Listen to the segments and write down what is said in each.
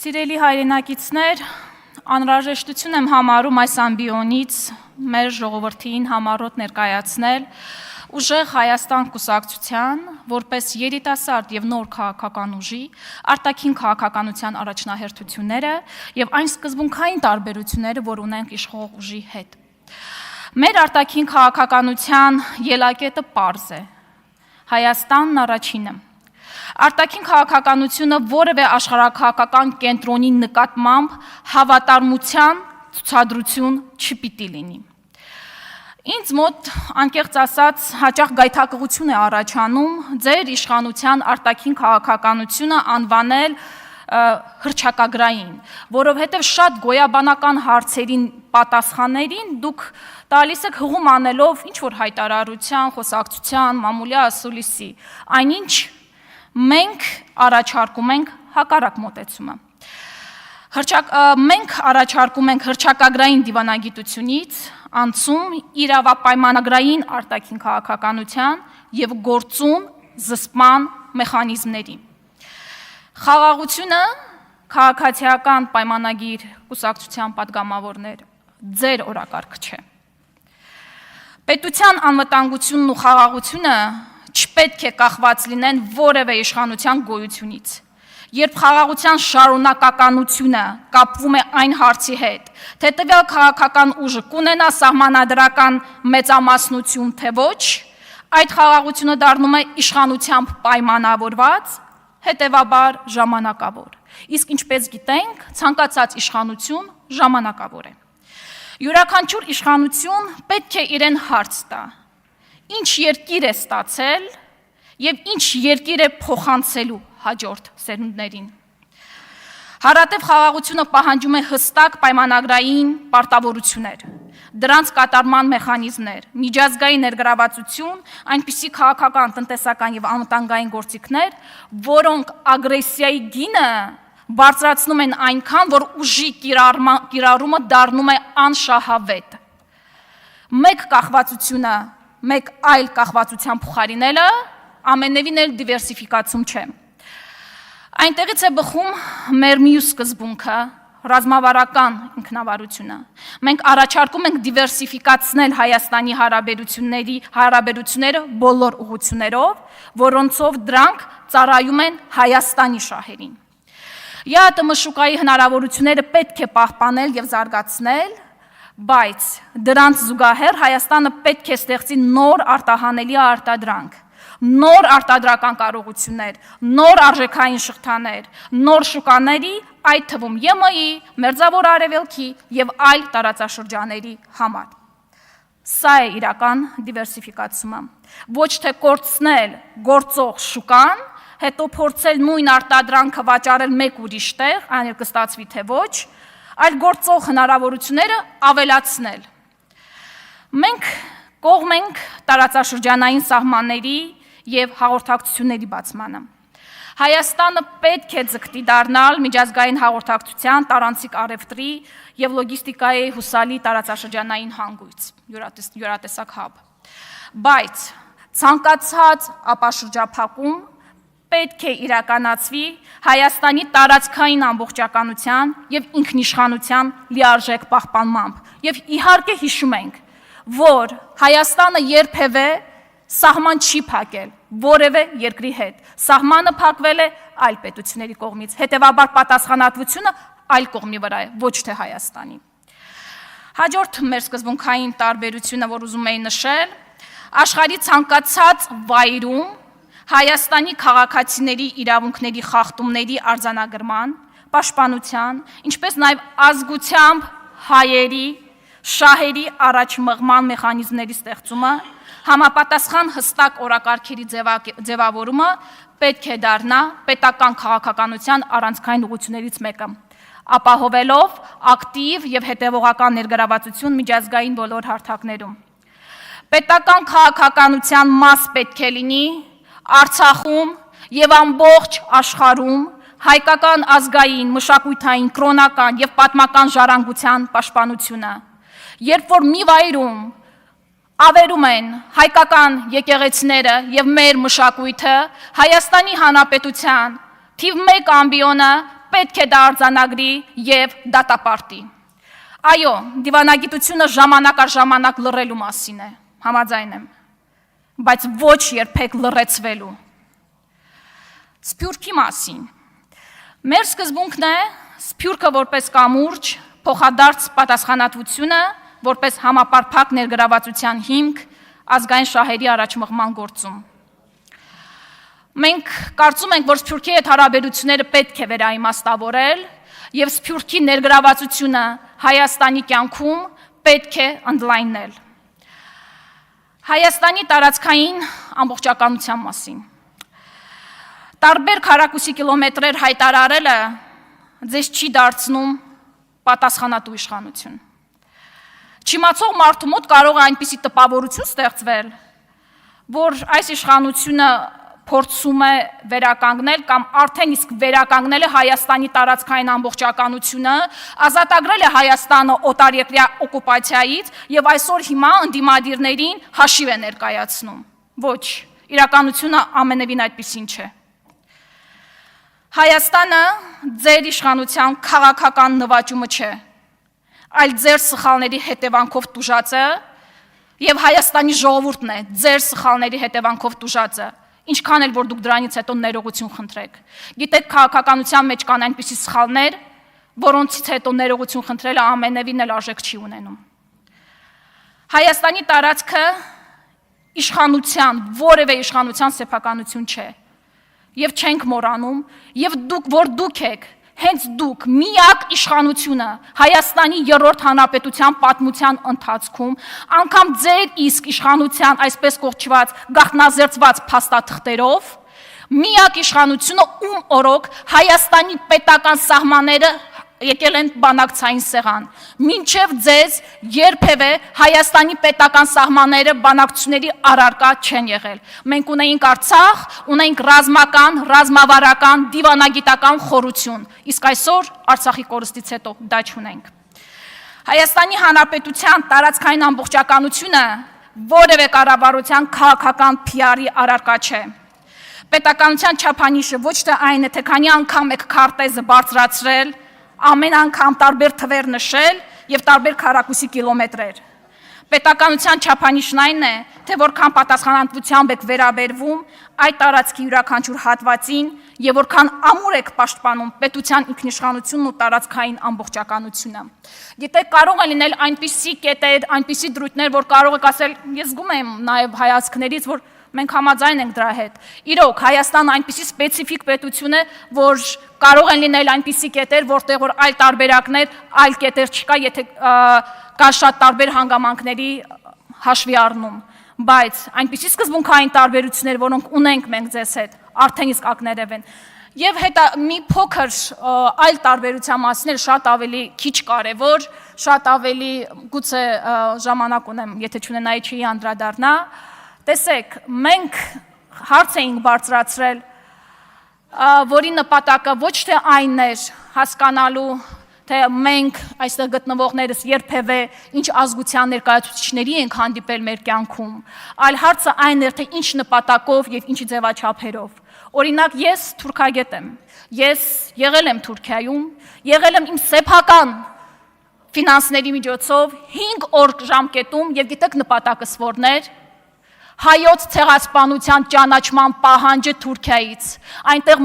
Սիրելի հայրենակիցներ, անհրաժեշտություն եմ համարում այս ամբիոնից մեր ժողովրդին համառոտ ներկայացնել ուժեղ Հայաստան կուսակցության, որպես երիտասարդ եւ նոր քաղաքական ուժի, արտաքին քաղաքականության առաջնահերթությունները եւ այն սկզբունքային տարբերությունները, որ ունենք իշխող ուժի հետ։ Մեր արտաքին քաղաքականության ելակետը պարզ է։ Հայաստանն առաջինը։ Արտաքին քաղաքականությունը որևէ աշխարհաքաղաքական կենտրոնի նկատմամբ հավատարմության ցուցադրություն չպիտի լինի։ Ինձ մոտ, անկեղծ ասած, հաճախ գայթակղություն է առաջանում ձեր իշխանության արտաքին քաղաքականությունը անվանել հռչակագրային, որովհետև շատ գոյաբանական հարցերին պատասխաններին դուք տալիս եք հղում անելով ինչ-որ հայտարարության, խոսակցության, մամուլի ասուլիսի, այնինչ մենք առաջարկում ենք հակառակ մոտեցումը։ Մենք առաջարկում ենք հռչակագրային դիվանագիտությունից անցում իրավապայմանագրային արտաքին քաղաքականության եւ գործուն զսպման մեխանիզմների։ Խաղաղությունը քաղաքացիական պայմանագիր կուսակցության падգամավորներ ձեր օրակարգ չէ։ Պետության անվտանգությունն ու խաղաղությունը չպետք է կախված լինեն որևէ իշխանության գոյությունից։ Երբ խաղաղության շարունակականությունը կապվում է այն հարցի հետ, թե տվյալ քաղաքական ուժը կունենա սահմանադրական մեծամասնություն, թե ոչ, այդ խաղաղությունը դառնում է իշխանությամբ պայմանավորված, հետևաբար ժամանակավոր։ Իսկ ինչպես գիտենք, ցանկացած իշխանություն ժամանակավոր է։ Յուրաքանչյուր իշխանություն պետք է իրեն հարց տա. ինչ երկիր է ստացել եւ ինչ երկիր է փոխանցելու հաջորդ սերունդներին։ Հարատև խաղաղությունը պահանջում է հստակ պայմանագրային պարտավորություններ, դրանց կատարման մեխանիզմներ, միջազգային ներգրավվածություն, այնպիսի քաղաքական, տնտեսական եւ անվտանգային գործիքներ, որոնք ագրեսիայի գինը բարձրացնում են այնքան, որ ուժի կիրառումը դառնում է անշահավետ։ Մեկ կախվածությունը մեկ այլ կախվածության փոխարինելը ամենևին էլ դիվերսիֆիկացում չէ։ Այնտեղից է բխում մեր մյուս սկզբունքը, ռազմավարական ինքնավարությունը։ Մենք առաջարկում ենք դիվերսիֆիկացնել Հայաստանի հարաբերությունները բոլոր ուղղություններով, որոնցով դրանք ծառայում են Հայաստանի շահերին։ ԵԱՏՄ շուկայի հնարավորությունները պետք է պահպանել եւ զարգացնել, բայց դրանց զուգահեռ Հայաստանը պետք է ստեղծի նոր արտահանելի արտադրանք, նոր արտադրական կարողություններ, նոր արժեքային շղթաներ, նոր շուկաների, այդ թվում ԵՄ-ի, Մերձավոր Արևելքի եւ այլ տարածաշրջանների համար։ Սա է իրական դիվերսիֆիկացումը։ Ոչ թե կորցնել գործող շուկան, հետո փորձել նույն արտադրանքը վաճառել մեկ ուրիշ տեղ, այն էլ կստացվի թե ոչ, այլ գործող հնարավորությունները ավելացնել։ Մենք կողմ ենք տարածաշրջանային սահմանների եւ հաղորդակցությունների բացմանը։ Հայաստանը պետք է ձգտի դառնալ միջազգային հաղորդակցության, տարանցիկ առևտրի եւ լոգիստիկայի հուսալի տարածաշրջանային հանգույց, յուրատեսակ հաբ։ Բայց ցանկացած ապաշրջափակում պետք է իրականացվի Հայաստանի տարածքային ամբողջականության եւ ինքնիշխանության լիարժեք պահպանմամբ։ Եվ իհարկե հիշում ենք, որ Հայաստանը երբևէ սահման չի փակել որևէ երկրի հետ։ Սահմանը փակվել է այլ պետությունների կողմից։ Հետևաբար պատասխանատվությունը այլ կողմի վրա է, ոչ թե Հայաստանի։ Հաջորդ մեր սկզբունքային տարբերությունը, որ ուզում էի նշել, աշխարհի ցանկացած վայրում Հայաստանի քաղաքացիների իրավունքների խախտումների արձանագրման, պաշտպանության, ինչպես նաև ազգությամբ հայերի շահերի առաջ մղման մեխանիզմների ստեղծումը, համապատասխան հստակ օրակարգերի ձևավորումը պետք է դառնա պետական քաղաքականության առանցքային ուղղություններից մեկը, ապահովելով ակտիվ եւ հետեւողական ներգրավվածություն միջազգային բոլոր հարթակներում։ Պետական քաղաքականության մաս պետք է լինի Արցախում եւ ամբողջ աշխարհում հայկական ազգային, մշակութային, կրոնական եւ պատմական ժառանգության պաշտպանությունը։ Երբ որ մի վայրում ավերում են հայկական եկեղեցիները եւ մեր մշակույթը, Հայաստանի Հանրապետության թիվ 1 ամբիոնը պետք է դա արձանագրի եւ դատապարտի։ Այո, դիվանագիտությունը ժամանակ առ ժամանակ լռելու մասին է, համաձայն եմ, բայց ոչ երբեք լռեցվելու։ Սփյուռքի մասին։ Մեր սկզբունքն է Սփյուռքը որպես կամուրջ, փոխադարձ պատասխանատվությունը, որպես համապարփակ ներգրավվածության հիմք ազգային շահերի առաջմղման գործում։ Մենք կարծում ենք, որ Սփյուռքի հետ հարաբերությունները պետք է վերաիմաստավորել եւ Սփյուռքի ներգրավվածությունը Հայաստանի կյանքում պետք է ընդլայնել։ Հայաստանի տարածքային ամբողջականության մասին։ Տարբեր քառակուսի կիլոմետրեր հայտարարելը ձեզ չի դարձնում պատասխանատու իշխանություն։ Չիմացող մարդու մոտ կարող է այնպիսի տպավորություն ստեղծվել, որ այս իշխանությունը փորձում է վերականգնել կամ արդեն իսկ վերականգնել է Հայաստանի տարածքային ամբողջականությունը, ազատագրել է Հայաստանը օտարերկրյա օկուպացիայից եւ այսօր հիմա ընդդիմադիրներին հաշիվ է ներկայացնում։ Ոչ, իրականությունը ամենևին այդպիսին չէ։ Հայաստանը ձեր իշխանության քաղաքական նվաճումը չէ, այլ ձեր սխալների հետևանքով տուժածը եւ Հայաստանի ժողովուրդն է ձեր սխալների հետևանքով տուժածը, ինչքան էլ որ դուք դրանից հետո ներողություն խնդրեք։ Գիտեք, քաղաքականության մեջ կան այնպիսի սխալներ, որոնցից հետո ներողություն խնդրելը ամենևին էլ արժեք չի ունենում։ Հայաստանի տարածքը իշխանության, որևէ իշխանության սեփականություն չէ։ Եվ չենք մոռանում, եւ դուք եք, հենց դուք միակ իշխանությունը Հայաստանի 3-րդ հանրապետության պատմության ընթացքում, անգամ ձեր իսկ իշխանության այսպես կոչված գաղտնազերծված փաստաթղթերով, միակ իշխանությունը, ում օրոք Հայաստանի պետական սահմանները եկել են բանակցային սեղան։ Մինչև ձեզ երբևէ Հայաստանի պետական սահմանները բանակցությունների առարկա չեն եղել։ Մենք ունեինք Արցախ, ունեինք ռազմական, ռազմավարական, դիվանագիտական խորություն, իսկ այսօր Արցախի կորստից հետո դա չունենք։ Հայաստանի Հանրապետության տարածքային ամբողջականությունը որևէ կառավարության քաղաքական PR-ի առարկա չէ։ Պետականության չափանիշը ոչ թե այն է, թե քանի անգամ եք քարտեզը բարձրացրել, ամեն անգամ տարբեր թվեր նշել եւ տարբեր քառակուսի կիլոմետրեր։ Պետականության չափանիշն այն է, թե որքան պատասխանատվությամբ եք վերաբերվում այդ տարածքի յուրաքանչյուր հատվածին եւ որքան ամուր եք պաշտպանում պետության ինքնիշխանությունն ու տարածքային ամբողջականությունը։ Գիտեք, կարող է լինել այնպիսի կետեր, այնպիսի դրույթներ, որ կարող եք ասել, ես զգում եմ նաեւ հայացքներից, որ մենք համաձայն ենք դրա հետ։ Իրոք, Հայաստանը այնպիսի սպეციფიկ պետություն է, որ կարող են լինել այնպիսի կետեր, որտեղ որ այլ տարբերակներ, այլ կետեր չկա, եթե կա շատ տարբեր հանգամանքների հաշվի առնում, բայց այնպիսի սկզբունքային տարբերություններ, որոնք ունենք մենք ձեզ հետ, արդեն իսկ ակներև են։ Եվ հետո մի փոքր այլ տարբերության մասին շատ ավելի քիչ կարևոր, շատ ավելի գուցե ժամանակ ունեմ, եթե չունենայի չի անդրադառնա։ Տեսեք, մենք հարց էինք բարձրացրել, որի նպատակը ոչ թե այն էր հասկանալու, թե մենք այստեղ գտնվողներս երբևէ ինչ ազգության ներկայացուցիչների ենք հանդիպել մեր կյանքում, այլ հարցը այն էր, թե ինչ նպատակով եւ ինչ ձևաչափերով։ Օրինակ, ես թուրքագետ եմ, ես եղել եմ Թուրքիայում, եղել եմ իմ սեփական ֆինանսների միջոցով 5 օր ժամկետում եւ գիտեք նպատակս որն էր։ Հայոց ցեղասպանության ճանաչման պահանջը Թուրքիայից, այնտեղ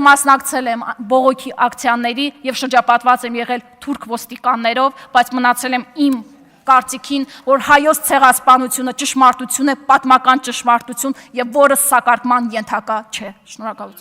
մասնակցել եմ բողոքի ակցիաների եւ շրջապատված եմ եղել թուրք ոստիկաններով, բայց մնացել եմ իմ կարծիքին, որ հայոց ցեղասպանությունը ճշմարտություն է, պատմական ճշմարտություն եւ որը սակարկման ենթակա չէ։ Շնորհակալություն։